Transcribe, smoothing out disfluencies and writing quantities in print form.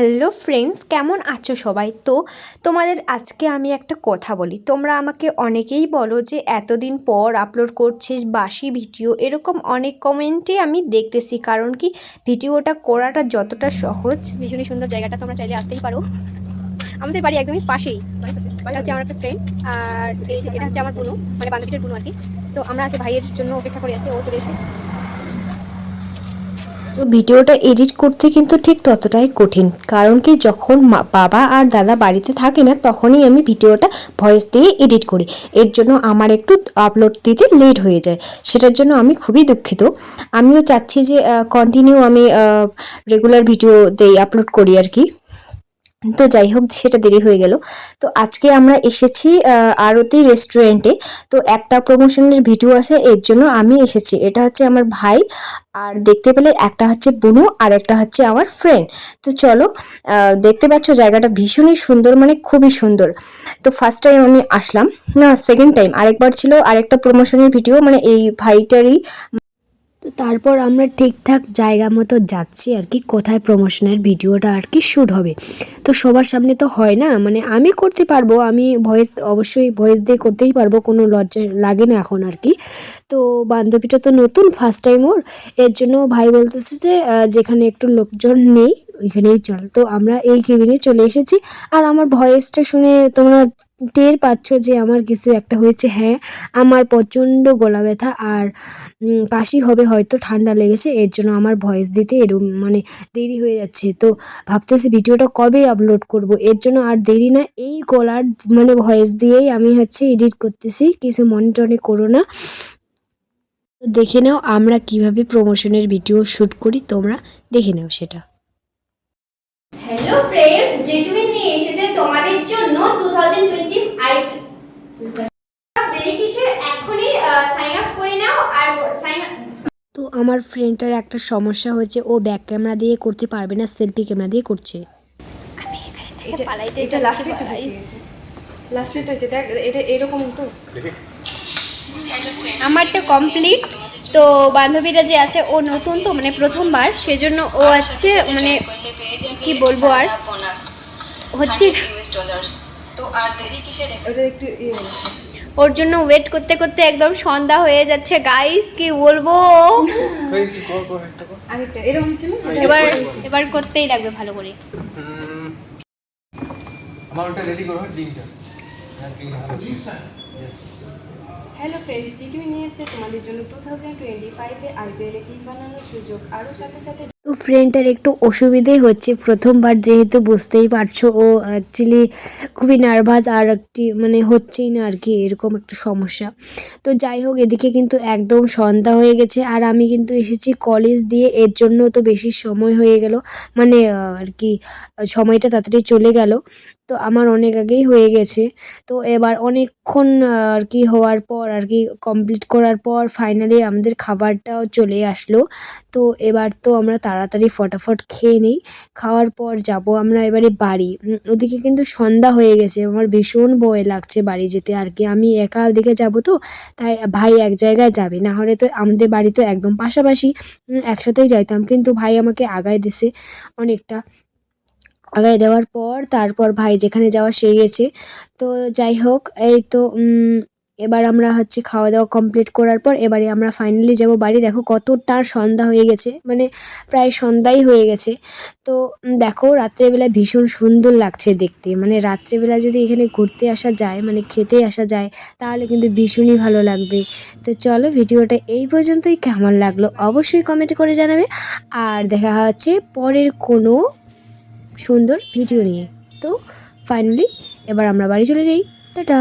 Hello friends, কেমন আছো সবাই? তো তোমাদের আজকে আমি একটা কথা বলি। তোমরা আমাকে অনেকেই বলো যে এতদিন পর আপলোড করছিস বাসি ভিডিও, এরকম অনেক কমেন্টে আমি দেখতেছি। কারণ কি, ভিডিওটা করাটা যতটা সহজ, ভীষণই সুন্দর জায়গাটা, তোমরা চাইলে আসতেই পারো। আমাদের বাড়ি একদমই পাশেই। এটা হচ্ছে আমার একটা ফ্রেন্ড, আর এই যে এটা হচ্ছে আমার বোনু, মানে বান্ধবীদের বোনু আর কি। তো আমরা আছে ভাইয়ের জন্য অপেক্ষা করে আছি, ও চলে এসে। তো ভিডিওটা এডিট করতে কিন্তু ঠিক ততটাই কঠিন। কারণ কি, যখন বাবা আর দাদা বাড়িতে থাকে না, তখনই আমি ভিডিওটা ভয়েস দিয়ে এডিট করি। এর জন্য আমার একটু আপলোড দিতে লেট হয়ে যায়, সেটার জন্য আমি খুবই দুঃখিত। আমিও চাচ্ছি যে কন্টিনিউ আমি রেগুলার ভিডিও দেই, আপলোড করি আর কি। তো যাই হোক, সেটা দেরি হয়ে গেল। তো আজকে আমরা এসেছি আরতি রেস্টুরেন্টে। তো একটা প্রমোশনের ভিডিও আছে, এর জন্য আমি এসেছি। এটা হচ্ছে আমার ভাই, আর দেখতে পেলে একটা হচ্ছে বুনু আর একটা হচ্ছে আমার ফ্রেন্ড। তো চলো, দেখতে পাচ্ছ জায়গাটা ভীষণই সুন্দর, মানে খুবই সুন্দর। তো ফার্স্ট টাইম আমি আসলাম, না সেকেন্ড টাইম, আরেকবার ছিল আরেকটা প্রমোশনের ভিডিও, মানে এই ভাইটারই। তো তারপর আমরা ঠিকঠাক জায়গা মতো যাচ্ছি আর কি, কোথায় প্রমোশনের ভিডিওটা আর কি শ্যুট হবে। তো সবার সামনে তো হয় না, মানে আমি করতে পারবো, আমি ভয়েস অবশ্যই ভয়েস দিয়ে করতেই পারবো, কোনো লজ্জা লাগে না এখন আর কি। তো বান্ধবীটা তো নতুন, ফার্স্ট টাইম ওর। এর জন্য ভাই বলতেছে যে যেখানে একটু লোকজন নেই ওইখানেই চল। তো আমরা এই কেবিনে চলে এসেছি। আর আমার ভয়েসটা শুনে তোমরা টের পাচ্ছ যে আমার কিছু একটা হয়েছে। হ্যাঁ, আমার প্রচণ্ড গলা ব্যথা আর কাশি হবে, হয়তো ঠান্ডা লেগেছে, এর জন্য আমার ভয়েস দিতে এরকম মানে দেরি হয়ে যাচ্ছে। তো ভাবতেছি ভিডিওটা কবে আপলোড করব, এর জন্য আর দেরি না, এই গলার মানে ভয়েস দিয়েই আমি হচ্ছে এডিট করতেছি, কিছু মনে টনে করো না। দেখে নাও আমরা কিভাবে প্রমোশনের ভিডিও শ্যুট করি, তোমরা দেখে নাও সেটা। হ্যালো ফ্রেন্ডস, জেটুইন নিয়ে এসেছে তোমাদের জন্য 2025 দেরি কিসের, এখনই সাইন আপ করে নাও। আর সাইন তো আমার ফ্রেন্ডটার একটা সমস্যা হয়েছে, ও ব্যাক ক্যামেরা দিয়ে করতে পারবে না, সেলফি ক্যামেরা দিয়ে করছে। আমি এখানে থেকে পালাইতে যাচ্ছি। লাস্ট ডেট হচ্ছে, দেখ এটা এরকম তো আমারটা কমপ্লিট। তো বান্ধবীরা যে আছে, ও নতুন তো, মানে প্রথমবার, সেজন্য ও আছে, মানে কি বলবো আর হচ্ছে, তো আর দেরি কিসের, ওটা একটু ওর জন্য ওয়েট করতে করতে একদম সন্ধ্যা হয়ে যাচ্ছে গাইস, কি বলবো। আরেকটা এরকম ছিল। এবার এবার করতেই লাগবে ভালো করে। আমার ওটা রেডি করো, ডিমটা। হ্যালো ফ্রেন্ডস, জিটুইন নিয়ে এসেছে তোমাদের জন্য 2025 আইপিএল এ টিম বানানোর সুযোগ, আরও সাথে সাথে। তো ফ্রেন্ডটার একটু অসুবিধেই হচ্ছে, প্রথমবার যেহেতু, বুঝতেই পারছো, ও অ্যাকচুয়ালি খুবই নার্ভাস, আর একটি মানে হচ্ছেই না আর কি, এরকম একটা সমস্যা। তো যাই হোক, এদিকে কিন্তু একদম সন্ধ্যা হয়ে গেছে, আর আমি কিন্তু এসেছি কলেজ দিয়ে, এর জন্য তো বেশি সময় হয়ে গেল, মানে আর কি সময়টা তাড়াতাড়ি চলে গেল। তো আমার অনেক আগেই হয়ে গেছে। তো এবার অনেকক্ষণ আর কি হওয়ার পর আর কি কমপ্লিট করার পর ফাইনালি আমাদের খাবারটাও চলে আসলো। তো এবার তো আমরা তাড়াতাড়ি ফটাফট খেয়ে নিই, খাওয়ার পর যাব আমরা এবারে বাড়ি। ওদিকে কিন্তু সন্ধ্যা হয়ে গেছে, আমার ভীষণ ভয় লাগছে বাড়ি যেতে আর কি। আমি একা ওদিকে যাব, তো তাই ভাই এক জায়গায় যাবে, না হলে তো আমাদের বাড়ি তো একদম পাশাপাশি, একসাথেই যাইতাম, কিন্তু ভাই আমাকে আগায় দিছে অনেকটা। আগায় দেওয়ার পর তারপর ভাই যেখানে যাওয়া সে গেছে। তো যাই হোক, এই তো এবার আমরা হচ্ছে খাওয়া দাওয়া কমপ্লিট করার পর এবারে আমরা ফাইনালি যাব বাড়ি। দেখো কতটা সন্ধ্যা হয়ে গেছে, মানে প্রায় সন্ধ্যাই হয়ে গেছে। তো দেখো রাত্রেবেলা ভীষণ সুন্দর লাগছে দেখতে, মানে রাত্রেবেলা যদি এখানে ঘুরতে আসা যায়, মানে খেতে আসা যায়, তাহলে কিন্তু ভীষণই ভালো লাগবে। তো চলো, ভিডিওটা এই পর্যন্তই, কেমন লাগলো অবশ্যই কমেন্ট করে জানাবে। আর দেখা হচ্ছে পরের কোনো সুন্দর ভিডিও নিয়ে। তো ফাইনালি এবার আমরা বাড়ি চলে যাই। টাটা।